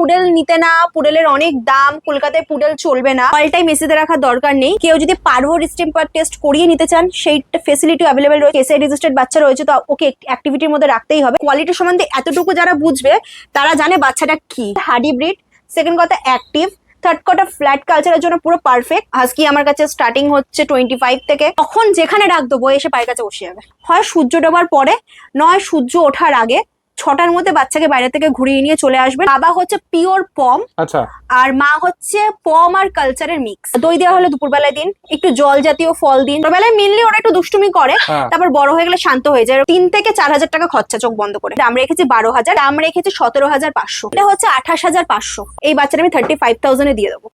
পুডেল নিতে না, পুডেলের অনেক দাম, কলকাতায় পুডেল চলবে না, অল টাইম এসিতে রাখার দরকার নেই। কেউ যদি পারভো ডিস্টেম্পার টেস্ট করিয়ে নিতে চান, সেই ফেসিলিটি অ্যাভেলেবেল রয়েছে। কেসআই রেজিস্টার্ড বাচ্চা রয়েছে, তো ওকে অ্যাক্টিভিটির মধ্যে রাখতেই হবে। কোয়ালিটি সম্বন্ধে এতটুকু যারা বুঝবে তারা জানে বাচ্চাটা কি। হার্ডি ব্রিড, সেকেন্ড কথা অ্যাক্টিভ, থার্ড কোয়ার্টার ফ্ল্যাট কালচারের জন্য পুরো পারফেক্ট। হাস্কি আমার কাছে স্টার্টিং হচ্ছে 25 থেকে। তখন যেখানে রাখ দেবো এসে পায়ের কাছে বসে যাবে, হয় সূর্য ডোবার পরে নয় সূর্য ওঠার আগে। 6টার মধ্যে বাচ্চাকে বাইরে থেকে ঘুরিয়ে নিয়ে চলে আসবে। বাবা হচ্ছে পিওর পম, আচ্ছা, আর মা হচ্ছে পম আর কালচারের মিক্স। দই দেওয়া হলে দুপুরবেলায় দিন, একটু জল জাতীয় ফল দিন। ছোটবেলায় মেনলি ওরা একটু দুষ্টুমি করে, তারপর বড় হয়ে গেলে শান্ত হয়ে যায়। 3 থেকে 4,000 টাকা খরচা চোখ বন্ধ করে। দাম রেখেছি 12,000, দাম রেখেছি 17,500, এটা হচ্ছে 28,500। এই বাচ্চাটা আমি 35,000 এ দিয়ে দেবো।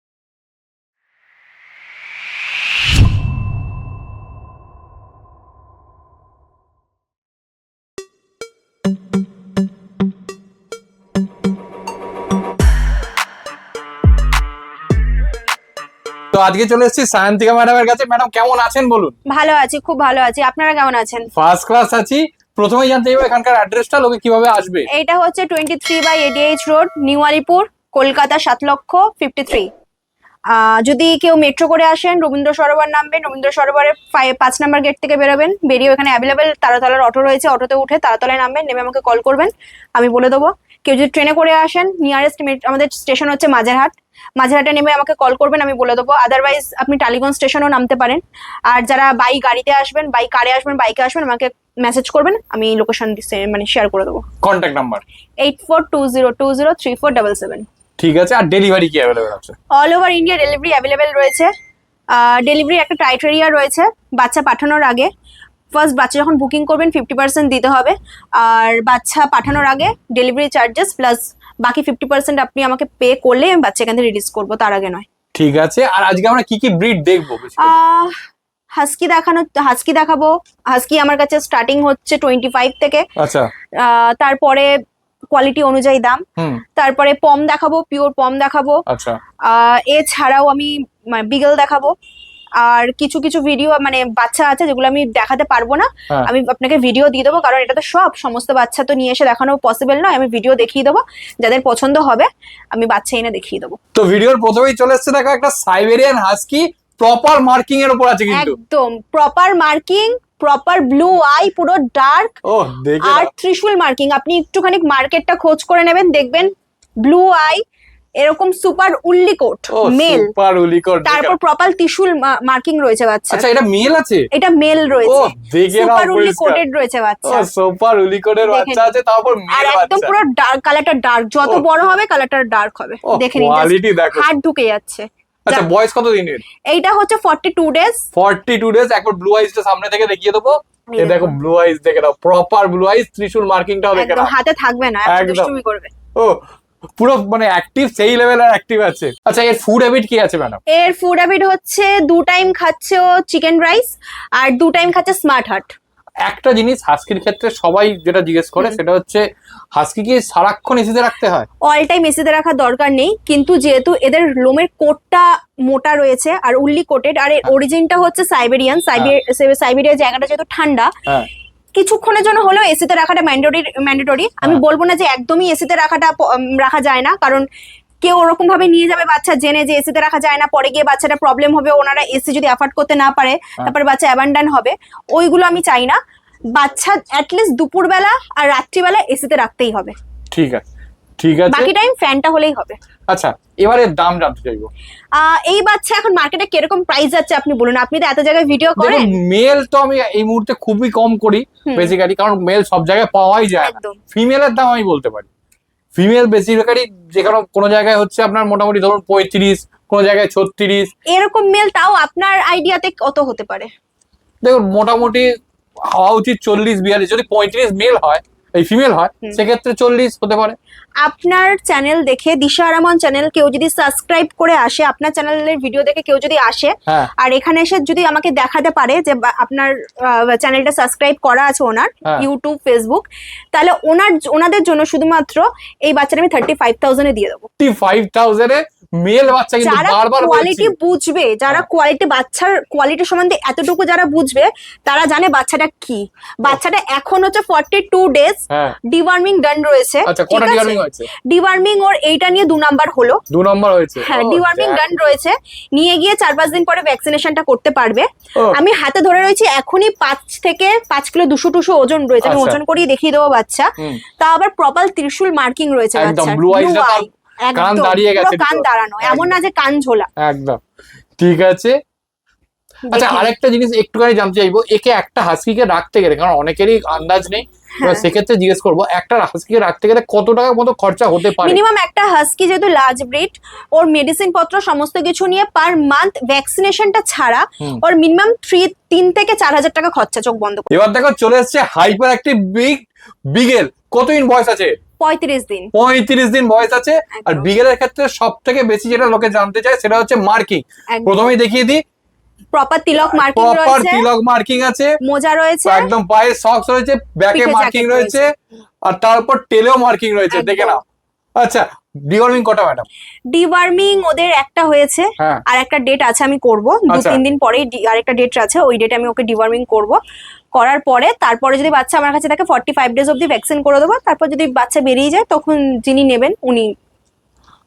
তো আজকে চলে এসেছি সায়ন্তিকা ম্যাডামের কাছে। ম্যাডাম কেমন আছেন বলুন? ভালো আছি, খুব ভালো আছি। আপনারা কেমন আছেন? ফার্স্ট ক্লাস আছি। প্রথমেই জানতে চাইবো এখানকার অ্যাড্রেসটা, লোকে কিভাবে আসবে? এটা হচ্ছে 23/ADH road, new Alipur, Kolkata 7,53,000। যদি কেউ মেট্রো করে আসেন, রবীন্দ্র সরোবর নামবেন, রবীন্দ্র সরোবরের 5 নম্বর গেট থেকে বেরোবেন। বেরিয়ে এখানে অ্যাভেলেবেল তারাতলার অটো রয়েছে, অটোতে উঠে তারাতলায় নামবেন, নেমে আমাকে কল করবেন, আমি বলে দেবো। কেউ যদি ট্রেনে করে আসেন, নিয়ারেস্ট আমাদের স্টেশন হচ্ছে মাঝেরহাট, মাঝেরহাটে নেমে আমাকে কল করবেন, আমি বলে দেবো। আদারওয়াইজ আপনি টালিগঞ্জ স্টেশনও নামতে পারেন। আর যারা গাড়িতে আসবেন, কারে আসবেন, বাইকে আসবেন, আমাকে মেসেজ করবেন, আমি লোকেশন মানে শেয়ার করে দেবো। Contact number 8420203477। ঠিক আছে। আর ডেলিভারি কি অ্যাভেলেবেল আছে? All over India delivery available রয়েছে। ডেলিভারি একটা ক্রাইটেরিয়া রয়েছে, বাচ্চা পাঠানোর আগে ফার্স্ট বাচ্চা যখন বুকিং করবেন 50% দিতে হবে। আর বাচ্চা পাঠানোর আগে ডেলিভারি চার্জেস প্লাস বাকি 50% আপনি আমাকে পে করলে আমি বাচ্চা এখান থেকে রিলিজ করবো, তার আগে নয়। ঠিক আছে। আর আজকে আমরা কি কি ব্রিড দেখবো? হাস্কি দেখাবো। হাস্কি আমার কাছে স্টার্টিং হচ্ছে 25 থেকে। আচ্ছা, তারপরে কোয়ালিটি অনুযায়ী দাম। তারপরে পম দেখাবো, পিওর পম দেখাবো। আচ্ছা, এছাড়াও আমি বিগল দেখাবো। আর কিছু কিছু ভিডিও মানে বাচ্চা আছে যেগুলো আমি দেখাতে পারবো না, আমি আপনাকে ভিডিও দিয়ে দেবো, কারণ এটা তো সমস্ত বাচ্চা তো নিয়ে এসে দেখানো পসিবল নয়। আমি ভিডিও দেখিয়ে দেবো, যাদের পছন্দ হবে আমি বাচ্চা এনে দেখিয়ে দেবো। তো ভিডিওর প্রথমেই চলে এসেছে দেখা একটা সাইবেরিয়ান হাস্কি, প্রপার মার্কিং এর উপর আছে কিন্তু। একদম proper marking, proper blue eye, পুরো ডার্ক। আর ত্রিশূল মার্কিং, আপনি একটুখানি মার্কেটটা খোঁজ করে নেবেন, দেখবেন ব্লু আই, এরকম super woolly coat male, super woolly coat, তারপর প্রপার ত্রিশূল মার্কিং রয়েছে বাচ্চা। আচ্ছা, এটা মেল আছে? এটা মেল রয়েছে, সুপার উল্লি পরিষ্কার। কোটেড রয়েছে বাচ্চা। সুপার উল্লি কোটের বাচ্চা আছে, তারপর মেল আর বাচ্চা। একদম পুরো ডার্ক, কালারটা ডার্ক, যত বড় হবে কালারটা ডার্ক হবে। দেখে নিন, কোয়ালিটি দেখো, হাত ঢুকে যাচ্ছে। আচ্ছা, বয়স কত দিনের? এইটা হচ্ছে 42 ডেজ। 42 ডেজ। একবার ব্লু আইসটা সামনে থেকে দেখিয়ে দেবো। এই দেখো ব্লু আইস, দেখে নাও, প্রপার ব্লু আইস, ত্রিশূল মার্কিংটাও দেখে নাও, হাতে থাকবে না, দুষ্টুমি করবে। ও পুরো মানে অ্যাক্টিভ, সেই লেভেলের অ্যাক্টিভ আছে। আচ্ছা, এর ফুড হ্যাবিট কি আছে ম্যাডাম? এর ফুড হ্যাবিট হচ্ছে 2 টাইম খাচ্ছে ও চিকেন রাইস, আর 2 টাইম খাচ্ছে স্মার্ট হার্ট। একটা জিনিস হাস্কির ক্ষেত্রে সবাই যেটা জিজ্ঞেস করে সেটা হচ্ছে, হাস্কি কি সারাক্ষণ এসিতে রাখতে হয়? অল টাইম এসিতে রাখার দরকার নেই, কিন্তু যেহেতু এদের লোমের কোটটা মোটা রয়েছে আর উল্লি কোটেড, আর এর অরিজিনটা হচ্ছে সাইবেরিয়ান, সাইবেরিয়ার জায়গাটা যেহেতু ঠান্ডা, কিছুক্ষণের জন্য হলেও এসিতে রাখাটা ম্যান্ডেটরি। আমি বলবো না যে একদমই এসিতে রাখা যায় না, কারণ কেউ ওরকম ভাবে নিয়ে যাবে বাচ্চা জেনে যে এসিতে রাখা যায় না, পরে গিয়ে বাচ্চাটা প্রবলেম হবে, ওনারা এসি যদি অ্যাফোর্ড করতে না পারে তারপরে বাচ্চা অ্যাবান্ডন হবে, ওইগুলো আমি চাই না। বাচ্চা অ্যাটলিস্ট দুপুরবেলা আর রাত্রিবেলা এসিতে রাখতেই হবে। ঠিক আছে, ঠিক আছে, বাকি টাইম ফ্যানটা হলেই হবে। আচ্ছা, এবারে দাম জানতে চাইবো। এই বাচ্চা এখন মার্কেটে কিরকম প্রাইস যাচ্ছে আপনি বলুন, আপনি তো এত জায়গায় ভিডিও করেন। মেল তো আমি এই মুহূর্তে খুবই কম করি বেসিক্যালি, কারণ মেল সব জায়গায় পাওয়াই যায় না। ফিমেলের দাম আমি বলতে পারি, ফিমেল বেসিক্যালি যেখানে কোনো জায়গায় হচ্ছে আপনার মোটামুটি ধরুন 35, কোনো জায়গায় 36 এরকম মেল। তাও আপনার আইডিয়াতে কত হতে পারে? দেখুন, মোটামুটি হওয়া উচিত 40-42। যদি 35 মেল হয়, এই ফিমেল হয়, সেক্ষেত্রে 40 হতে পারে। আপনার চ্যানেল দেখে, দিশা আরামন চ্যানেল, কেউ যদি সাবস্ক্রাইব করে আসে, আপনার চ্যানেলের ভিডিও দেখে কেউ যদি আসে আর এখানে এসে যদি আমাকে দেখাতে পারে যে আপনার চ্যানেলটা সাবস্ক্রাইব করা আছে ওনার ইউটিউব, ফেসবুক, তাহলে ওনাদের জন্য শুধুমাত্র এই বাচ্চাটা আমি 35,000 এ দিয়ে দেবো। 35,000 এ মেল বাচ্চা কিন্তু যারা বারবার কোয়ালিটি বলছি। বুঝবে, যারা হ্যাঁ। কোয়ালিটি বাচ্চার কোয়ালিটি সম্বন্ধে এতটুকু যারা বুঝবে, তারা জানে বাচ্চাটা কি। বাচ্চাটা এখন হচ্ছে 42 ডেজ হ্যাঁ ডিওয়ার্মিং ডান রয়েছে। আচ্ছা, কটা ডিওয়ার্মিং হয়েছে? ডিওয়ার্মিং ওর এইটা নিয়ে 2 নাম্বার হলো। 2 নম্বর হয়েছে। হ্যাঁ, ও, ডিওয়ার্মিং যাক। ডান রয়েছে, নিয়ে গিয়ে 4-5 দিন পরে ভ্যাকসিনেশনটা করতে পারবে। ও, আমি হাতে ধরে রয়েছি, এখনই 5 থেকে 5 কিলো 200 ওজন রয়েছে। আমি আচ্ছা। ওজন করিয়ে দেখিয়ে দেবো বাচ্চা। হুম, তা আবার প্রপার ত্রিশূল মার্কিং রয়েছে একদম বাচ্চার। ব্লু আইজ Blue eye, কান একদম, দাঁড়িয়ে পুরো গেছে কান দুটো। দাঁড়ানো, এমন না যে কান ঝোলা। একদম ঠিক আছে। আচ্ছা, দেখে আরেকটা জিনিস একটুখানি জানতে চাইবো, একে একটা হাস্কিকে রাখতে গেলে, কারণ অনেকেরই আন্দাজ নেই, এবার সেক্ষেত্রে জিজ্ঞেস করবো, একটা হাস্কিকে রাখতে গেলে কত টাকার মতো খরচা হতে পারে? মিনিমাম একটা হাস্কি যেহেতু লার্জ ব্রিড, ওর মেডিসিন পত্র সমস্ত কিছু নিয়ে পার মান্থ ভ্যাকসিনেশনটা ছাড়া হুম। ওর মিনিমাম 3 থেকে 4,000 টাকা খরচা, চোখ বন্ধ করে। এবার দেখো চলে এসছে হাইপার অ্যাক্টিভ বিগেল। কতদিন বয়স আছে? 35 দিন। 35 দিন বয়স আছে। আর একদম। বিগেলের ক্ষেত্রে সব থেকে বেশি যেটা লোকে জানতে চায় সেটা হচ্ছে মার্কিং। একদম। প্রথমেই দেখিয়ে দিই, প্রপার তিলক মার্কিং প্রপার রয়েছে, তিলক মার্কিং আছে, মোজা রয়েছে, একদম পায়ে সক্স রয়েছে, ব্যাকে পিঠে মার্কিং jacket রয়েছে, আর তারপর টেলেও মার্কিং রয়েছে। একদম। দেখে নাও। আচ্ছা, ডিওয়ার্মিং কটা ম্যাডাম? ডিওয়ার্মিং ওদের একটা হয়েছে, হ্যাঁ, আর একটা ডেট আছে, আমি করব আচ্ছা। 2-3 দিন পরেই আরেকটা ডেট আছে, ওই ডেটে আমি ওকে ডিওয়ার্মিং করব। করার পরে তারপরে যদি বাচ্চা আমার কাছে থাকে 45 ডেজ অবধি ভ্যাকসিন করে দেবো। তারপর যদি বাচ্চা বেরিয়ে যায় তখন যিনি নেবেন উনি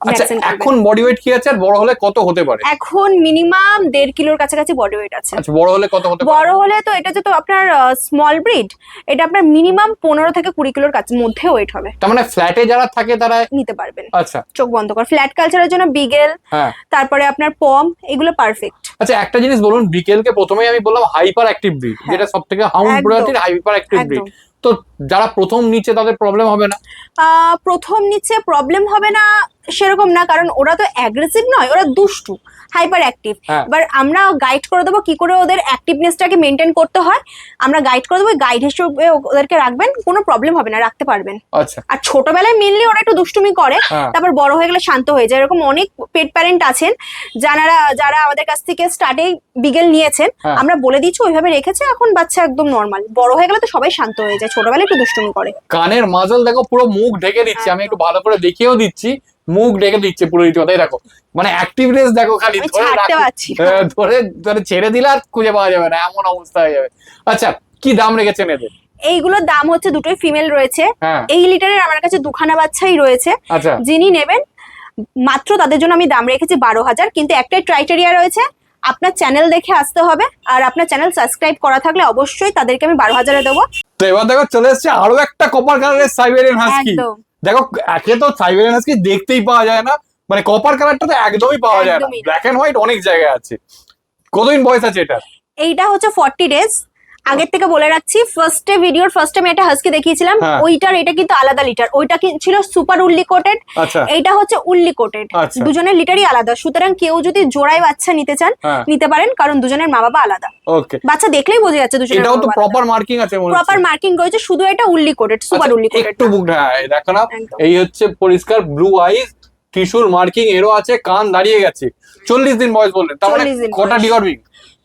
আচ্ছা, ভ্যাকসিন করবেন। এখন বডি ওয়েট কি আছে আর বড় হলে কত হতে পারে? এখন মিনিমাম 1.5 কিলোর কাছাকাছি বডি ওয়েট আছে। আচ্ছা, বড় হলে কত হতে পারে? বড় হলে তো এটা যেহেতু আপনার স্মল ব্রিড, এটা আপনার মিনিমাম 15 থেকে 20 কিলোর কাছে মধ্যে ওয়েট হবে। তার মানে ফ্ল্যাটে যারা থাকে তারা নিতে পারবেন আচ্ছা চোখ বন্ধ করে। ফ্ল্যাট কালচারের জন্য বিগেল, হ্যাঁ। তারপরে আপনার পম, এগুলো পারফেক্ট। আচ্ছা, একটা জিনিস বলুন, বিকেলকে প্রথমেই আমি বললাম হাইপার অ্যাক্টিভ ব্রিড, হ্যাঁ। যেটা সব থেকে হাউন্ড একদম। প্রজাতির হাইপার অ্যাক্টিভ ব্রিড। একদম। তো যারা প্রথম নিচে তাদের প্রবলেম হবে না? প্রথম নিচে প্রবলেম হবে না সেরকম না, কারণ ওরা তো অ্যাগ্রেসিভ নয়, ওরা দুষ্টু, হাইপার অ্যাক্টিভ। হ্যাঁ। এবার আমরা গাইড করে দেবো কি করে ওদের অ্যাক্টিভনেসটাকে মেনটেন করতে হয়, আমরা গাইড করে দেবো, গাইড হিসেবে ওদেরকে রাখবেন, কোনো প্রবলেম হবে না, রাখতে পারবেন। আচ্ছা, আর ছোটবেলায় মেনলি ওরা একটু দুষ্টুমি করে, হ্যাঁ। তারপর বড় হয়ে গেলে শান্ত হয়ে যায়। এরকম অনেক পেট প্যারেন্ট আছেন যারা আমাদের কাছ থেকে স্টার্টেই বিগেল নিয়েছেন, হ্যাঁ। আমরা বলে দিচ্ছি ওইভাবে রেখেছে, এখন বাচ্চা একদম নর্মাল। বড় হয়ে গেলে তো সবাই শান্ত হয়ে যায়, ছোটবেলায় একটু দুষ্টুমি করে। কানের মাজল দেখো পুরো মুখ ঢেকে দিচ্ছে, আমি একটু ভালো করে দেখিয়েও দিচ্ছি, মুখ ঢেকে দিচ্ছে পুরো রীতিমতো। দেখো মানে অ্যাক্টিভনেস দেখো, খালি আমি ধরে ছাড়তে রাখো, পারছি না। ধরে ধরে ছেড়ে দিলে আর খুঁজে পাওয়া যাবে না, এমন অবস্থা হয়ে যাবে। আচ্ছা, কি দাম রেখেছেন এদের? এইগুলোর দাম হচ্ছে, দুটোই ফিমেল রয়েছে, হ্যাঁ, এই লিটারের আমার কাছে 2খানা বাচ্চাই রয়েছে। আচ্ছা, যিনি নেবেন মাত্র তাদের জন্য আমি দাম রেখেছি 12,000। কিন্তু একটাই ক্রাইটেরিয়া রয়েছে, আপনার চ্যানেল দেখে আসতে হবে, আর আপনার চ্যানেল সাবস্ক্রাইব করা থাকলে অবশ্যই তাদেরকে আমি 12,000-এ দেবো। তো এবার দেখো চলে এসছে আরো একটা কপার কালারের সাইবেরিয়ান হাস্কি। একদম। দেখো, একে তো সাইবেরিয়ান হাস্কি দেখতেই পাওয়া যায় না, মানে কপার কালারটা তো একদমই পাওয়া যায় না, একদমই না। ব্ল্যাক এন্ড হোয়াইট অনেক জায়গায় আছে। কতদিন বয়স আছে এটা? এইটা হচ্ছে 40 ডেজ। আগের থেকে বলে রাখছি, ভিডিওর ফার্স্টে আমি একটা হাস্কি দেখিয়েছিলাম, হ্যাঁ। ওইটার এটা কিন্তু আলাদা লিটার। ওইটা ছিল সুপার উল্লি কোটেড, আচ্ছা, এইটা হচ্ছে উল্লি কোটেড। আচ্ছা। দুজনের লিটারই আলাদা, সুতরাং কেউ যদি জোড়ায় বাচ্চা নিতে চান হ্যাঁ। নিতে পারেন, কারণ দুজনের মা বাবা আলাদা। ওকে, বাচ্চা দেখলেই বোঝা যাচ্ছে দুজনের এটাও তো প্রপার মার্কিং আছে মনে হচ্ছে। প্রপার মার্কিং রয়েছে, শুধু এটা উল্লি কোটেড, সুপার আচ্ছা, উল্লি কোটেড। একটু বুক, হ্যাঁ এই দেখো না, একদম। এই হচ্ছে পরিষ্কার ব্লু আইজ, ত্রিশূল মার্কিং এরও আছে, কান দাঁড়িয়ে গেছে। 40 দিন বয়স বললেন, তার মানে 40 দিন কটা বয়স। ডিওয়ার্মিং?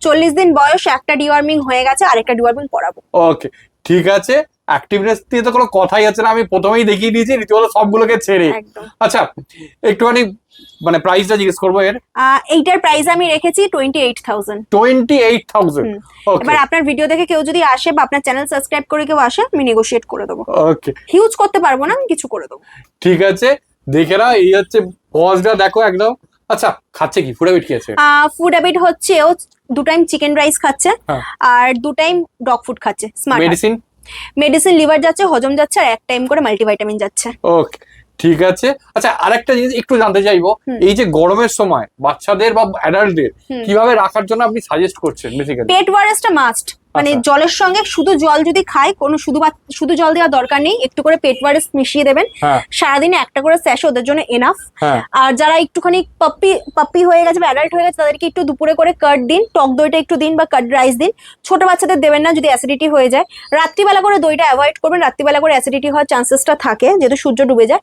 40 দিন বয়স, একটা ডিওয়ার্মিং হয়ে গেছে, আরেকটা ডিওয়ার্মিং করাবো। ওকে, ঠিক আছে। অ্যাক্টিভনেস দিয়ে তো কোনো কথাই আছে না, আমি প্রথমেই দেখিয়ে দিয়েছি রীতিমতো সবগুলোকে ছেড়ে। একদম। আচ্ছা, একটুখানি মানে প্রাইসটা জিজ্ঞেস করবো এর। এইটার প্রাইস আমি রেখেছি 28,000। 28,000। ওকে, এবার আপনার ভিডিও দেখে কেউ যদি আসে বা আপনার চ্যানেল সাবস্ক্রাইব করে কেউ আসে, আমি নেগোশিয়েট করে দেবো। ওকে, হিউজ করতে পারবো না, আমি কিছু করে দেবো। ঠিক আছে। দেখে না, এই হচ্ছে বসটা দেখো একদম। আচ্ছা, খাচ্ছে কি, ফুড হ্যাবিট কি আছে? ফুড হ্যাবিট হচ্ছে ও 2 টাইম চিকেন রাইস খাচ্ছে, হ্যাঁ। আর 2 টাইম ডগ ফুড খাচ্ছে। Smart medicine? মেডিসিন লিভার যাচ্ছে, হজম যাচ্ছে, আর 1 টাইম করে মাল্টিভিটামিন যাচ্ছে। ওকে, ঠিক আছে। আচ্ছা, আরেকটা জিনিস একটু জানতে চাইবো, এই যে গরমের সময় বাচ্চাদের বা অ্যাডাল্টদের কিভাবে রাখার জন্য আপনি সাজেস্ট করছেন বেসিক্যালি? পেট ওয়ারেসটা মাস্ট, মানে আচ্ছা। জলের সঙ্গে শুধু জল যদি খায়, কোনো শুধু জল দেওয়ার দরকার নেই, একটু করে পেট ওয়ারেস মিশিয়ে দেবেন। হ্যাঁ, সারাদিনে একটা করে স্যাশে ওদের জন্য এনাফ। হ্যাঁ, আর যারা একটুখানি পাপ্পি হয়ে গেছে বা অ্যাডাল্ট হয়ে গেছে, তাদেরকে একটু দুপুরে করে কার্ড দিন, টক দইটা একটু দিন, বা কার্ড রাইস দিন। ছোট বাচ্চাদের দেবেন না, যদি অ্যাসিডিটি হয়ে যায়। রাত্রিবেলা করে দইটা অ্যাভয়েড করবেন, রাত্রিবেলা করে অ্যাসিডিটি হওয়ার চান্সেসটা থাকে, যেহেতু সূর্য ডুবে যায়।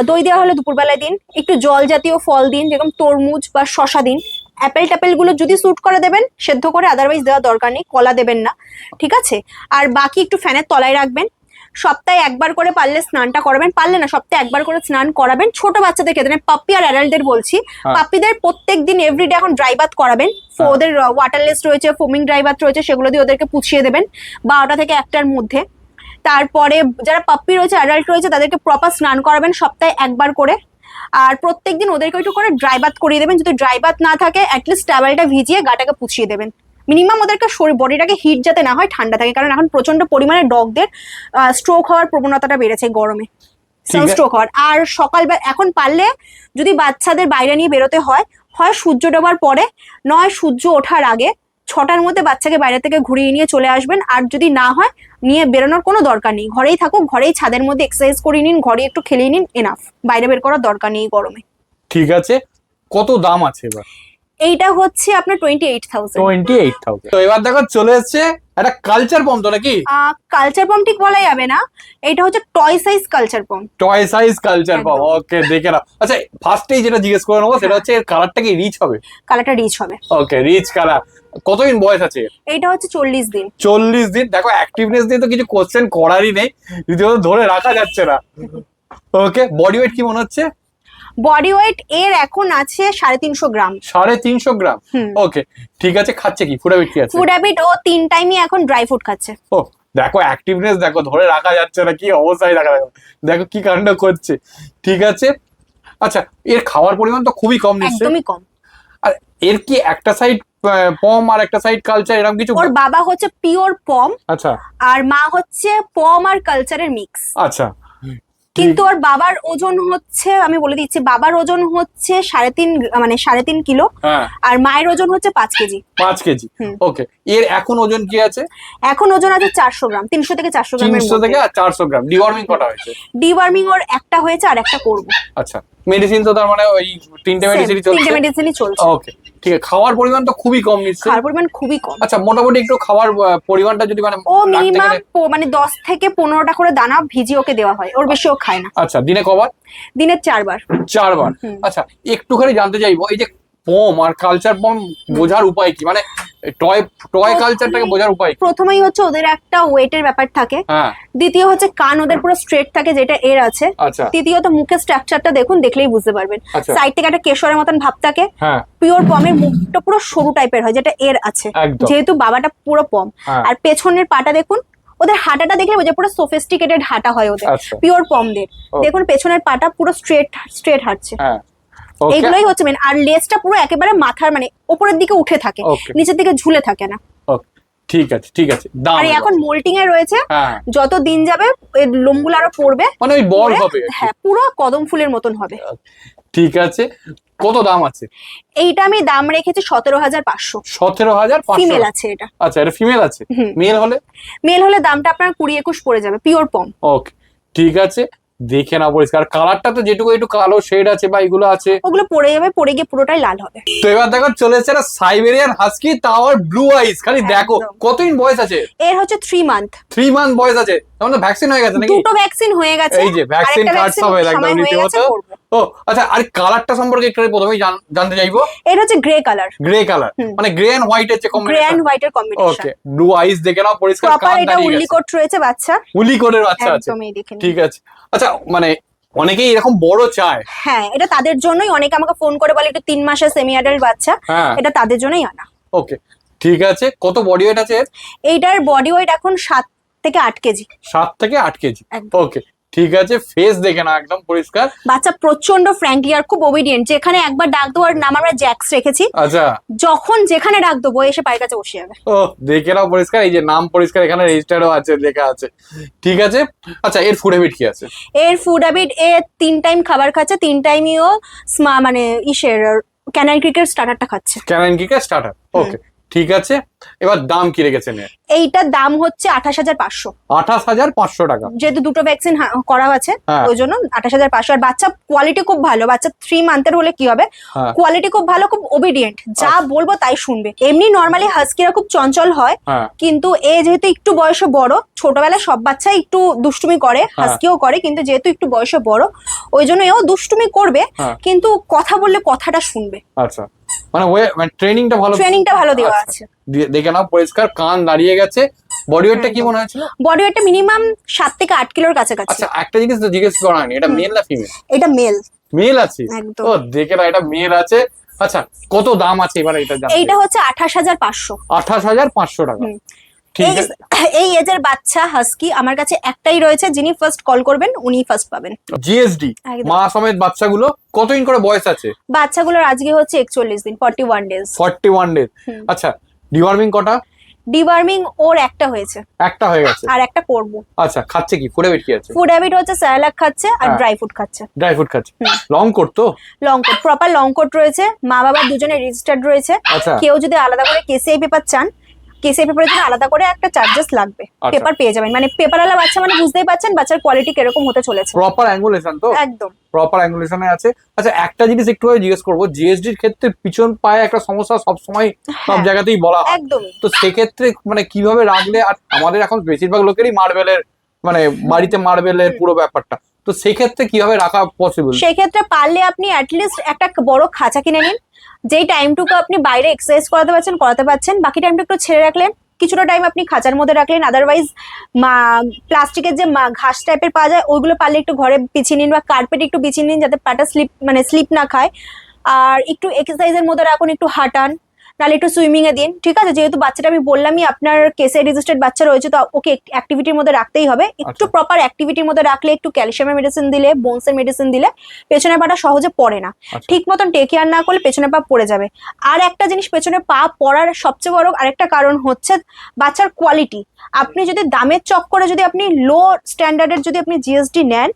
দই দেওয়া হলে দুপুরবেলায় দিন। একটু জল জাতীয় ফল দিন, যেরকম তরমুজ বা শশা দিন। অ্যাপেল ট্যাপেল গুলো যদি স্যুট করে দেবেন সেদ্ধ করে, আদারওয়াইজ দেওয়ার দরকার নেই, কলা দেবেন না, ঠিক আছে? আর বাকি একটু ফ্যানের তলায় রাখবেন। সপ্তাহে একবার করে পারলে স্নানটা করাবেন, পারলে না সপ্তাহে একবার করে স্নান করাবেন। ছোট বাচ্চাদের ক্ষেত্রে পাপ্পি আর অ্যাডাল্টদের বলছি, পাপ্পিদের প্রত্যেকদিন এভরিডে এখন ড্রাই বাথ করাবেন। ওদের ওয়াটারলেস রয়েছে, ফোমিং ড্রাই বাথ রয়েছে, সেগুলো দিয়ে ওদেরকে পুছিয়ে দেবেন 12টা থেকে 1টার মধ্যে। তারপরে যারা পাপ্পি রয়েছে, অ্যাডাল্ট রয়েছে, তাদেরকে প্রপার স্নান করাবেন সপ্তাহে একবার করে। আর প্রত্যেকদিন ওদেরকে একটু করে ড্রাই বাথ করিয়ে দেবেন। যদি ড্রাই বাথ না থাকে অ্যাটলিস্ট টাওয়েলটা ভিজিয়ে গাটাকে পুছিয়ে দেবেন। মিনিমাম ওদেরকে শরীর বডিটাকে হিট যাতে না হয়, ঠান্ডা থাকে, কারণ এখন প্রচন্ড পরিমাণে ডগদের স্ট্রোক হওয়ার প্রবণতাটা বেড়েছে গরমে, সানস্ট্রোক হওয়ার। আর সকালবেলা এখন পারলে যদি বাচ্চাদের বাইরে নিয়ে বেরোতে হয়, হয় সূর্য ডোবার পরে, নয় সূর্য ওঠার আগে 6টার মধ্যে বাচ্চাকে বাইরে থেকে ঘুরিয়ে নিয়ে চলে আসবেন। আর যদি না হয় নিয়ে বেরোনোর কোনো দরকার নেই, ঘরেই থাকুক, ঘরেই ছাদের মধ্যে এক্সারসাইজ করে নিন, ঘরে একটু খেলিয়ে নিন, এনাফ। বাইরে বের করার দরকার নেই গরমে। ঠিক আছে, কত দাম আছে এবার? এইটা হচ্ছে আপনার 28,000। 28,000। তো এবার দেখো চলে এসছে একটা কালচার পম্প, তো নাকি? কালচার পম্প ঠিক বলা যাবে না, এটা হচ্ছে toy size culture pump. Toy size culture pump, okay দেখে নাও। আচ্ছা ফার্স্টেই যেটা জিজ্ঞেস করে নেবো সেটা হচ্ছে এর কালারটা কি রিচ হবে? কালারটা রিচ হবে। ওকে, রিচ কালার। কতদিন বয়স আছে? এটা হচ্ছে 40 দিন। 40 দিন। দেখো অ্যাক্টিভনেস দিয়ে তো কিছু কোশ্চেন করারই নেই, রীতিমতো ধরে রাখা যাচ্ছে না। ওকে, বডি ওয়েট কি মনে হচ্ছে? বডি ওয়েট এর এখন আছে 350 গ্রাম। 350 গ্রাম। ওকে ঠিক আছে, খাচ্ছে কি? ফুড হ্যাবিট কি আছে? ফুড হ্যাবিট ও 3 টাইমই এখন ড্রাই ফ্রুট খাচ্ছে। ও দেখো অ্যাক্টিভনেস দেখো, ধরে রাখা যাচ্ছে না, কি অবস্থায় রাখা যাবে, দেখো কি কাণ্ড করছে। ঠিক আছে, আচ্ছা এর খাওয়ার পরিমাণ তো খুবই কম নিশ্চয়ই? একদমই কম। আর এর কি একটা সাইড পম আর একটা সাইড কালচার এরকম কিছু? ওর বাবা হচ্ছে পিওর পম, আচ্ছা, আর মা হচ্ছে পম আর কালচারের মিক্স। আচ্ছা। কিন্তু ওর বাবার ওজন হচ্ছে, আমি বলে দিচ্ছি, বাবার ওজন হচ্ছে 3.5 কিলো, আর মায়ের ওজন হচ্ছে 5 কেজি। 5 কেজি। ওকে, এর এখন ওজন কি আছে? এখন ওজন আছে 400 গ্রাম, 300 থেকে 400 গ্রামের 300 থেকে 400 গ্রাম। ডিওয়ার্মিং কটা হয়েছে? ডিওয়ার্মিং ওর একটা হয়েছে, আর একটা করব। আচ্ছা, মেডিসিন তো তার মানে ওই 3টে মেডিসিনই চলছে? 3টে মেডিসিনই চলছে। ওকে ঠিক আছে, খাওয়ার পরিমাণ তো খুবই কম নিশ্চয়ই? খাওয়ার পরিমাণ খুবই কম। আচ্ছা মোটামুটি একটু খাওয়ার পরিমাণটা যদি মানে ও মিনিমাম 10 থেকে 15টা করে দানা ভিজিয়ে ওকে দেওয়া হয়, ওর বেশি ও খায় না। আচ্ছা, দিনে কবার? দিনে 4 বার। 4 বার। আচ্ছা একটুখানি জানতে চাইবো, এই যে পম আর কালচার পম বোঝার উপায় কি, মানে টয় কালচারটাকে বোঝার উপায়? প্রথমেই হচ্ছে ওদের একটা ওয়েটের ব্যাপার থাকে, দ্বিতীয় হচ্ছে কান ওদের পুরো স্ট্রেট থাকে যেটা এর আছে, তৃতীয়ত মুখের স্ট্রাকচারটা দেখুন, দেখলেই বুঝতে পারবেন। সাইড থেকে একটা কেশরের মতন ভাব থাকে। পিওর পমের মুখটা পুরো সরু টাইপের হয়, যেটা এর আছে, যেহেতু বাবাটা পুরো পম। আর পেছনের পাটা দেখুন, ওদের হাঁটাটা দেখলে বোঝা পুরো সোফিস্টিকেটেড হাঁটা হয় ওদের, পিওর পমদের। দেখুন পেছনের পাটা পুরো স্ট্রেট হাঁটছে। এগুলোই হচ্ছে মেন। আর লেজটা পুরো একেবারে মাথার মানে উপরের দিকে উঠে থাকে, নিচের দিকে ঝুলে থাকে না। ঠিক আছে ঠিক আছে। আর এখন মোল্টিং এ রয়েছে, যত দিন যাবে এর লোমগুলো আরো পড়বে, মানে ওই বল হবে। হ্যাঁ, পুরো কদম ফুলের মতন হবে। ঠিক আছে, কত দাম আছে? এইটা আমি দাম রেখেছি 17,500। 17,500 ফিমেল আছে এটা। আচ্ছা, এটা ফিমেল আছে। মেল হলে দামটা আপনার 20-21 পড়ে যাবে, পিওর পম। ওকে ঠিক আছে, দেখে না পরিষ্কার। কালারটা তো যেটুকু একটু কালো শেড আছে বা এগুলো আছে, ওগুলো পড়ে যাবে, পড়ে গিয়ে পুরোটাই লাল হবে। তো এবার দেখো চলে এসেছে একটা সাইবেরিয়ান হাস্কি, তাও আর ব্লু আইস। খালি দেখো কতদিন বয়স আছে এর? হচ্ছে 3 মান্থ। 3 মান্থ বয়স আছে। তাহলে ভ্যাকসিন হয়ে গেছে নাকি? 2টো ভ্যাকসিন হয়ে গেছে, এই যে ভ্যাকসিন কার্ডস হবে একদম রীতিমতো। ও আচ্ছা, আর কালারটা সম্পর্কে একটু প্রথমেই জানতে চাইবো। এটা হচ্ছে গ্রে কালার। গ্রে কালার মানে গ্রে এন্ড হোয়াইট এর যে কম্বিনেশন। গ্রে এন্ড হোয়াইট এর কম্বিনেশন। ওকে, ব্লু আইস দেখে নাও পরিষ্কার। প্রপার এটা উলি কোট রয়েছে বাচ্চা, উলি কোটের বাচ্চা আছে। ঠিক আছে। আচ্ছা মানে অনেকেই এরকম বড় চায়। হ্যাঁ, এটা তাদের জন্যই। অনেকে আমাকে ফোন করে বলে একটু 3 মাসের সেমি অ্যাডাল্ট বাচ্চা, এটা তাদের জন্যই আনা। ওকে ঠিক আছে, কত বডি ওয়েট আছে? এইটার বডি ওয়েট এখন 7 থেকে 8 কেজি। 7 থেকে 8 কেজি। ওকে ঠিক আছে, ফেস দেখে না একদম পরিষ্কার। বাচ্চা প্রচন্ড ফ্র্যাঙ্কলি আর খুব ওবিডিয়েন্ট। যেখানে একবার ডাক দেওয়ার নাম আমরা জ্যাক্স রেখেছি। আচ্ছা, যখন যেখানে ডাক দেবো এসে পায়ের কাছে বসে যাবে। ও দেখে নাও পরিষ্কার, এই যে নাম পরিষ্কার, এখানে রেজিস্টারও আছে, লেখা আছে। ঠিক আছে। আচ্ছা এর ফুড হ্যাবিট কি আছে? এর ফুড হ্যাবিট, এ 3 টাইম খাবার খাচ্ছে, 3 টাইমই ও মানে ক্যানাইন ক্রিকের স্টার্টারটা খাচ্ছে। Canine ক্রিকের starter. ওকে ঠিক আছে, এবার দাম কি রেখেছেন? এইটার দাম হচ্ছে 28,500। 28,500 টাকা। যেহেতু 2টো ভ্যাকসিন করা আছে ওই জন্য 28,500। আর বাচ্চা কোয়ালিটি খুব ভালো। বাচ্চা 3 মান্থের হলে কি হবে, কোয়ালিটি খুব ভালো, খুব ওবিডিয়েন্ট, যা বলবো তাই শুনবে। এমনি নরমালি হাস্কিরা খুব চঞ্চল হয়, কিন্তু এ যেহেতু একটু বয়সে বড়, ছোটবেলায় সব বাচ্চাই একটু দুষ্টুমি করে, হাস্কিও করে, কিন্তু যেহেতু একটু বয়সে বড় ওই জন্য এও দুষ্টুমি করবে, কিন্তু কথা বললে কথাটা শুনবে। আচ্ছা মানে ট্রেনিংটা ভালো দেওয়া আচ্ছা, আছে। দেখে নাও পরিষ্কার, কান দাঁড়িয়ে গেছে। বডি ওয়েটটা কি মনে হয়েছিল? বডি ওয়েটটা মিনিমাম 7 থেকে 8 কিলোর কাছাকাছি। আচ্ছা, একটা জিনিস তো জিজ্ঞেস করা হয়নি, এটা মেল না ফিমেল? এটা মেল। মেল আছে? একদম। ও দেখে না, এটা মেল আছে। আচ্ছা, কত দাম আছে এবারে এটা জানতে? এইটা হচ্ছে 28,500। 28,500 টাকা। ঠিক আছে। এই এজের বাচ্চা হাস্কি আমার কাছে একটাই রয়েছে, যিনি ফার্স্ট কল করবেন উনি ফার্স্ট পাবেন। জিএসডি মা সমেত বাচ্চাগুলো কতদিন করে বয়স আছে? বাচ্চাগুলোর আজকে হচ্ছে 41 দিন, 41 ডেজ। 41 ডেজ। আচ্ছা, ডিওয়ার্মিং কটা? ডিওয়ার্মিং ওর একটা হয়েছে। একটা হয়ে গেছে, আর একটা করব। আচ্ছা, খাচ্ছে কি? ফুড হ্যাবিট কি আছে? ফুড হ্যাবিট হচ্ছে স্যালাড খাচ্ছে আর ড্রাই ফ্রুট খাচ্ছে। ড্রাই ফ্রুট খাচ্ছে। লং কোট তো? Long coat, proper long coat রয়েছে। মা বাবা দুজনে রেজিস্টার্ড রয়েছে। আচ্ছা। কেউ যদি আলাদা করে কেসিআই পেপার চান, কেসিআই পেপারের জন্য আলাদা করে একটা চার্জেস লাগবে। পেপার পেয়ে যাবেন, মানে পেপারওয়ালা বাচ্চা মানে বুঝতেই পারছেন বাচ্চার কোয়ালিটি কিরকম হতে চলেছে। প্রপার অ্যাঙ্গুলেশন তো? একদম প্রপার অ্যাঙ্গুলেশনে আছে। আচ্ছা, একটা জিনিস একটু জিজ্ঞেস করবো, জিএসডির ক্ষেত্রে পিছন পায়ে একটা সমস্যা সবসময় সব জায়গাতেই বলা হয়, একদম। তো সেক্ষেত্রে মানে কিভাবে রাখলে, আর আমাদের এখন বেশিরভাগ লোকেরই মার্বেলের, মানে বাড়িতে মার্বেলের পুরো ব্যাপারটা, তো সেক্ষেত্রে কিভাবে রাখা পসিবল? সেক্ষেত্রে পারলে আপনি অ্যাটলিস্ট একটা বড় খাঁচা কিনে নিন, যেই টাইমটুকু আপনি বাইরে এক্সারসাইজ করাতে পারছেন, বাকি টাইমটা একটু ছেড়ে রাখলেন, কিছুটা টাইম আপনি খাঁচার মধ্যে রাখলেন। আদারওয়াইজ প্লাস্টিকের যে ঘাস টাইপের পাওয়া যায় ওইগুলো পারলে একটু ঘরে বিছিয়ে নিন, বা কার্পেট একটু বিছিয়ে নিন, যাতে পাটা স্লিপ না খায়। আর একটু এক্সারসাইজের মধ্যে রাখুন, একটু হাঁটান, নাহলে একটু সুইমিং এ দিন। ঠিক আছে, যেহেতু বাচ্চাটা আমি বললামই আপনার কেসিআই রেজিস্টার্ড বাচ্চা রয়েছে, তো ওকে অ্যাক্টিভিটির মধ্যে রাখতেই হবে। একটু প্রপার অ্যাক্টিভিটির মধ্যে রাখলে, একটু ক্যালসিয়ামের মেডিসিন দিলে, বোনসের মেডিসিন দিলে পেছনের পাটা সহজে পড়ে না। ঠিক মতন টেক কেয়ার না করলে পেছনের পা পড়ে যাবে। আর একটা জিনিস, পেছনের পা পড়ার সবচেয়ে বড় আরেকটা কারণ হচ্ছে বাচ্চার কোয়ালিটি। আপনি যদি দামের চক্করে যদি আপনি লো স্ট্যান্ডার্ডের যদি আপনি জিএসডি নেন,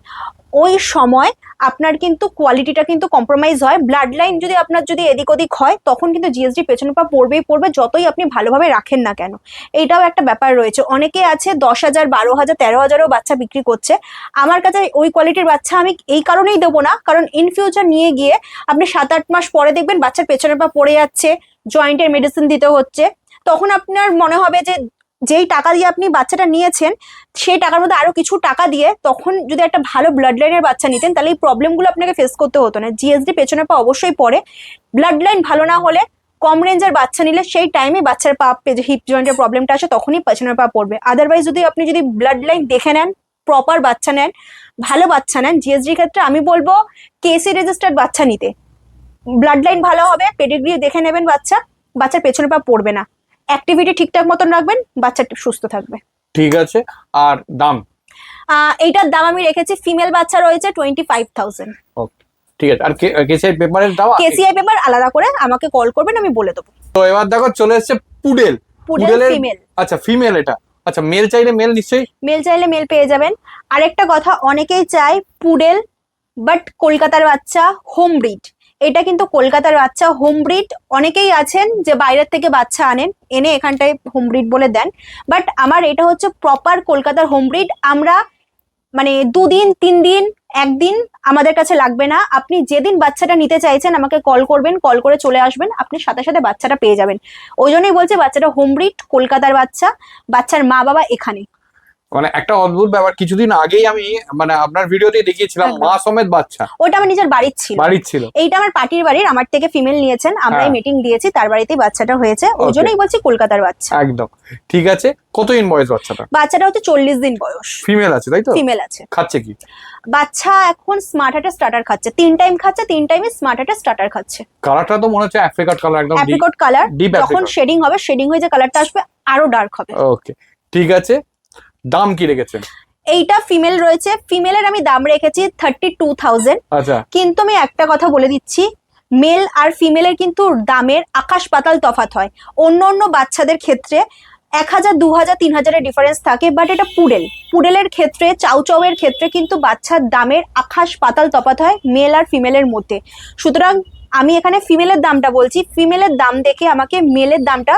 ওই সময় আপনার কিন্তু কোয়ালিটিটা কিন্তু কম্প্রোমাইজ হয়। ব্লাড লাইন যদি আপনার যদি এদিক ওদিক হয়, তখন কিন্তু জিএসডি পেছনে পা পড়বেই পড়বে, যতই আপনি ভালোভাবে রাখেন না কেন। এইটাও একটা ব্যাপার রয়েছে। অনেকে আছে 10,000, 12,000, 13,000ও বাচ্চা বিক্রি করছে। আমার কাছে ওই কোয়ালিটির বাচ্চা আমি এই কারণেই দেবো না, কারণ ইন ফিউচার নিয়ে গিয়ে আপনি 7-8 মাস পরে দেখবেন বাচ্চার পেছনের পা পড়ে যাচ্ছে, জয়েন্টের মেডিসিন দিতে হচ্ছে। তখন আপনার মনে হবে যে যেই টাকা দিয়ে আপনি বাচ্চাটা নিয়েছেন, সেই টাকার মধ্যে আরো কিছু টাকা দিয়ে তখন যদি একটা ভালো ব্লাড লাইনের বাচ্চা নিতেন, তাহলে এই প্রবলেমগুলো আপনাকে ফেস করতে হতো না। জিএসডি পেছনে পা অবশ্যই পড়ে। ব্লাড লাইন ভালো না হলে, কম রেঞ্জের বাচ্চা নিলে সেই টাইমে বাচ্চার পা হিপ জয়েন্টের প্রবলেমটা আসে, তখনই পেছনের পা পড়বে। আদারওয়াইজ আপনি যদি ব্লাড লাইন দেখে নেন, প্রপার বাচ্চা নেন, ভালো বাচ্চা নেন, জিএসডির ক্ষেত্রে আমি বলবো কেসি রেজিস্টার্ড বাচ্চা নিতে। ব্লাড লাইন ভালো হবে, পেডিগ্রি দেখে নেবেন, বাচ্চার পেছনে পা পড়বে না। অ্যাক্টিভিটি ঠিকঠাক মতন রাখবেন, বাচ্চাটা সুস্থ থাকবে। ঠিক আছে। আর দাম? এইটার দাম আমি রেখেছি, ফিমেল বাচ্চা রয়েছে 25,000। ওকে, ঠিক আছে। আর কেসিআই পেপারের দাম? কেসিআই পেপার আলাদা করে আমাকে কল করবেন, আমি বলে দেবো। তো এবার দেখো চলে এসেছে পুডেলের ফিমেল। আচ্ছা, ফিমেল এটা। আচ্ছা, মেল চাইলে মেল নিশ্চয়ই? মেল চাইলে মেল পেয়ে যাবেন। আরেকটা কথা, অনেকেই চায় পুডেল বাট কলকাতার বাচ্চা হোম ব্রিড। এটা কিন্তু কলকাতার বাচ্চা হোম ব্রিড। অনেকেই আছেন যে বাইরের থেকে বাচ্চা আনেন, এনে এখানটায় হোম ব্রিড বলে দেন, বাট আমার এটা হচ্ছে প্রপার কলকাতার হোম ব্রিড। আমরা মানে 2 দিন 3 দিন 1 দিন আমাদের কাছে লাগবে না। আপনি যেদিন বাচ্চাটা নিতে চাইছেন আমাকে কল করবেন, কল করে চলে আসবেন, আপনি সাথে সাথে বাচ্চাটা পেয়ে যাবেন। ওই জন্যই বলছি বাচ্চাটা হোম ব্রিড, কলকাতার বাচ্চা, বাচ্চার মা বাবা এখানে। মানে একটা অদ্ভুত ব্যাপার, কিছুদিন আগেই আমি মানে আপনার ভিডিওতে দেখিয়েছিলাম মা সমেত বাচ্চা। ওটা আমার নিজের বাড়ির ছিল। এইটা আমার পার্টির বাড়ির, আমার থেকে ফিমেল নিয়েছেন, আমরাই মিটিং দিয়েছি, তার বাড়িতেই বাচ্চাটা হয়েছে। ওই জন্যই বলছি কলকাতার বাচ্চা। একদম ঠিক আছে। কতদিন বয়স বাচ্চাটা? বাচ্চাটা হচ্ছে 40 দিন বয়স। ফিমেল আছে তাই তো? ফিমেল আছে। খাচ্ছে কি? বাচ্চা এখন স্মার্ট হার্টের স্টার্টার খাচ্ছে, 3 টাইম খাচ্ছে, 3 টাইমে স্মার্ট হার্টের স্টার্টার খাচ্ছে। কালারটা তো মনে হচ্ছে অ্যাপ্রিকট কালার, একদম অ্যাপ্রিকট কালার। যখন শেডিং হবে, শেডিং হয়ে যে কালারটা আসবে আরো ডার্ক হবে। ওকে, ঠিক আছে। দাম কি রেখেছেন? এইটা ফিমেল রয়েছে, ফিমেলের আমি দাম রেখেছি 32,000। আচ্ছা, কিন্তু আমি একটা কথা বলে দিচ্ছি, মেল আর ফিমেলের কিন্তু দামের আকাশ পাতাল তফাৎ হয়। অন্য বাচ্চাদের ক্ষেত্রে 1,000, 2,000, 3,000 ডিফারেন্স থাকে, বাট এটা পুডেলের ক্ষেত্রে, চাউচাউয়ের ক্ষেত্রে কিন্তু বাচ্চার দামের আকাশ পাতাল তফাৎ হয় মেল আর ফিমেলের মধ্যে। সুতরাং আমি এখানে ফিমেলের দামটা বলছি, ফিমেলের দাম দেখে আমাকে মেলের দামটা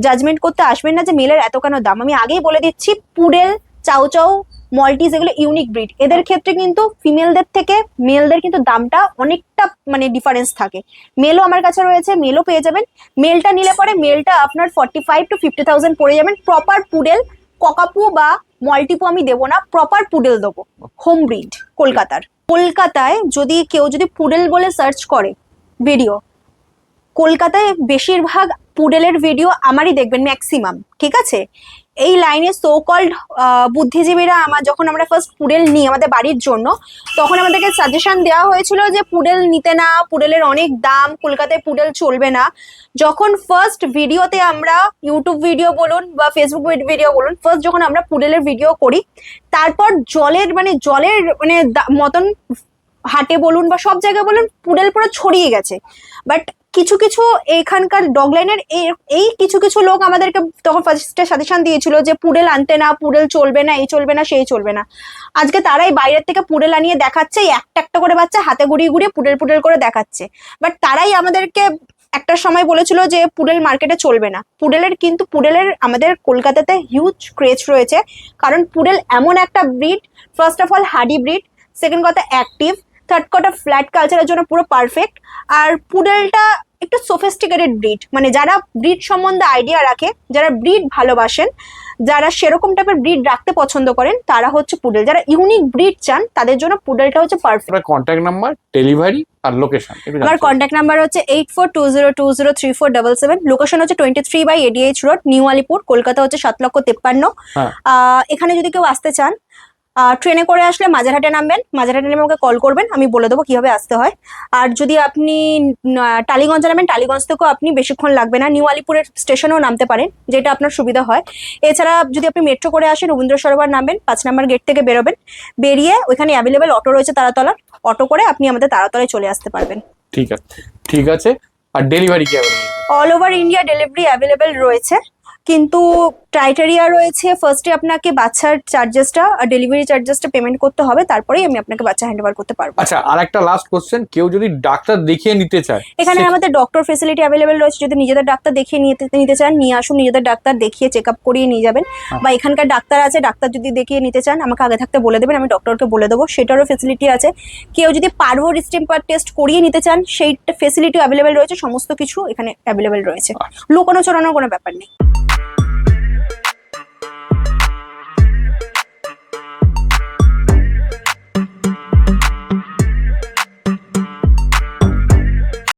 জাজমেন্ট করতে আসবেন না যে মেলের এত কেন দাম। আমি আগেই বলে দিচ্ছি, পুডেল, চাউচাউ, মল্টিজ এগুলো ইউনিক ব্রিড। এদের ক্ষেত্রে কিন্তু ফিমেলদের থেকে মেলদের কিন্তু দামটা অনেকটা মানে ডিফারেন্স থাকে। মেলও আমার কাছে রয়েছে, মেলও পেয়ে যাবেন। মেলটা নিলে পরে মেলটা আপনার 45 to 50,000 পড়ে যাবেন। প্রপার পুডেল, ককাপু বা মল্টিপু আমি দেবো না, প্রপার পুডেল দেবো, হোম ব্রিড কলকাতায় যদি কেউ পুডেল বলে সার্চ করে ভিডিও, কলকাতায় বেশিরভাগ পুডেলের ভিডিও আমারই দেখবেন ম্যাক্সিমাম, ঠিক আছে? এই লাইনে সো কল্ড বুদ্ধিজীবীরা যখন আমরা ফার্স্ট পুডেল নিই আমাদের বাড়ির জন্য, তখন আমাদেরকে সাজেশন দেওয়া হয়েছিল যে পুডেল নিতে না, পুডেলের অনেক দাম, কলকাতায় পুডেল চলবে না। যখন ফার্স্ট ভিডিওতে আমরা ইউটিউব ভিডিও বলুন বা ফেসবুক ভিডিও বলুন, ফার্স্ট যখন আমরা পুডেলের ভিডিও করি, তারপর জলের মতন হাটে বলুন বা সব জায়গায় বলুন পুডেল পুরো ছড়িয়ে গেছে। বাট কিছু কিছু এখানকার ডগ লাইনের এই কিছু কিছু লোক আমাদেরকে তখন ফার্স্টে সাজেশন দিয়েছিল যে পুডেল আনতে না, পুডেল চলবে না, এই চলবে না, সেই চলবে না। আজকে তারাই বাইরের থেকে পুডেল আনিয়ে দেখাচ্ছে, একটা একটা করে বাচ্চা হাতে গুড়িয়ে গুড়িয়ে পুডেল পুডেল করে দেখাচ্ছে। বাট তারাই আমাদেরকে একটা সময় বলেছিল যে পুডেল মার্কেটে চলবে না। পুডেলের আমাদের কলকাতাতে হিউজ ক্রেজ রয়েছে, কারণ পুডেল এমন একটা breed, first of all hardy breed, second কথা অ্যাক্টিভ, থার্ড কথা ফ্ল্যাট কালচারের জন্য পুরো পারফেক্ট। আর পুডেলটা একটু সোফিস্টিকেটেড ব্রিড, মানে যারা ব্রিড সম্বন্ধে আইডিয়া রাখে, যারা ব্রিড ভালোবাসেন, যারা সেরকম টাইপের ব্রিড রাখতে পছন্দ করেন, তারা হচ্ছে পুডেল। যারা ইউনিক ব্রিড চান তাদের জন্য পুডেলটা হচ্ছে পারফেক্ট। কন্ট্যাক্ট নাম্বার, ডেলিভারি আর লোকেশন। আমার কন্ট্যাক্ট নাম্বার হচ্ছে 8420203477। লোকেশন হচ্ছে 23/ADH road, new Alipur, Kolkata হচ্ছে 7,53,000। এখানে যদি কেউ আসতে চান, ট্রেনে করে আসলে মাঝেরহাটে নামবেন, মাঝেরহাটে নেমে আমাকে কল করবেন, আমি বলে দেবো কিভাবে আসতে হয়। আর যদি আপনি টালিগঞ্জ নামেন, টালিগঞ্জ থেকেও আপনি বেশিক্ষণ লাগবে না, নিউ আলিপুরের স্টেশনেও নামতে পারেন, যেটা আপনার সুবিধা হয়। এছাড়া যদি আপনি মেট্রো করে আসেন, রবীন্দ্র সরোবর নামবেন, 5 নম্বর গেট থেকে বেরোবেন, বেরিয়ে ওইখানে অ্যাভেলেবেল অটো রয়েছে তারাতলার, অটো করে আপনি আমাদের তারাতলায় চলে আসতে পারবেন। ঠিক আছে। আর ডেলিভারি কি available? All over India delivery available রয়েছে, কিন্তু ক্রাইটেরিয়া রয়েছে, ফার্স্টে আপনাকে বাচ্চার চার্জেসটা আর ডেলিভারি চার্জেসটা পেমেন্ট করতে হবে, তারপরেই আমি আপনাকে বাচ্চা হ্যান্ড ওভার করতে পারবো। আচ্ছা, আর একটা লাস্ট কোশ্চেন, কেউ যদি ডাক্তার দেখিয়ে নিতে চায়, এখানে আমাদের ডক্টর ফেসিলিটি অ্যাভেলেবেল রয়েছে। যদি নিজেদের ডাক্তার দেখিয়ে নিতে চান, নিয়ে আসুন, নিজেদের ডাক্তার দেখিয়ে চেক আপ করিয়ে নিয়ে যাবেন। বা এখানকার ডাক্তার আছে, ডাক্তার যদি দেখিয়ে নিতে চান আমাকে আগে থাকতে বলে দেবেন, আমি ডক্টরকে বলে দেবো, সেটারও ফেসিলিটি আছে। কেউ যদি পারভো ডিস্টেম্পার টেস্ট করিয়ে নিতে চান, সেই ফেসিলিটি অ্যাভেলেবেল রয়েছে, সমস্ত কিছু এখানে অ্যাভেলেবেল রয়েছে, লুকোনো চড়ানোর কোনো ব্যাপার নেই।